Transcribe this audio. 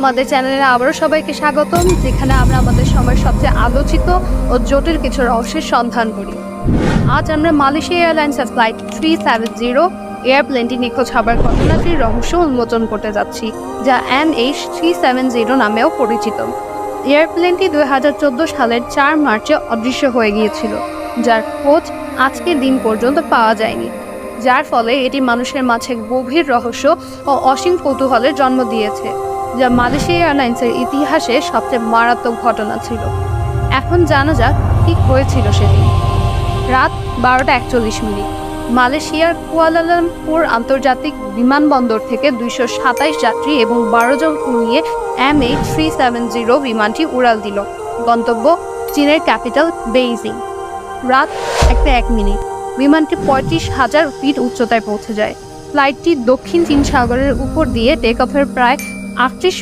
আমাদের চ্যানেলে আবারও সবাইকে স্বাগতম, যেখানে আমরা আমাদের সময়ের সবচেয়ে আলোচিত ও জটিল কিছু রহস্যের সন্ধান করি। আজ আমরা মালয়েশিয়া এয়ারলাইন্সের ফ্লাইট 370 এয়ারপ্লেনটি নিখোঁজ হবার ঘটনাটির রহস্য উন্মোচন করতে যাচ্ছি, যা MH370 নামেও পরিচিত। এয়ারপ্লেনটি 2014 সালের 4 মার্চে অদৃশ্য হয়ে গিয়েছিল, যার খোঁজ আজকের দিন পর্যন্ত পাওয়া যায়নি, যার ফলে এটি মানুষের মাঝে গভীর রহস্য ও অসীম কৌতূহলের জন্ম দিয়েছে, যা মালয়েশিয়া এয়ারলাইন্সের ইতিহাসে সবচেয়ে মারাত্মক ঘটনা ছিল। এখন জানা যাক কী হয়েছিল সেদিন। রাত 12:41। মালয়েশিয়ার কুয়ালালামপুর আন্তর্জাতিক বিমানবন্দর থেকে 227 যাত্রী এবং 12 জন ক্রু নিয়ে MH370 বিমানটি উড়াল দিল। গন্তব্য চীনের ক্যাপিটাল বেইজিং। রাত 1:01। বিমানটি 35,000 ফিট উচ্চতায় পৌঁছে যায়। ফ্লাইটটি দক্ষিণ চীন সাগরের উপর দিয়ে টেক অফের প্রায় 38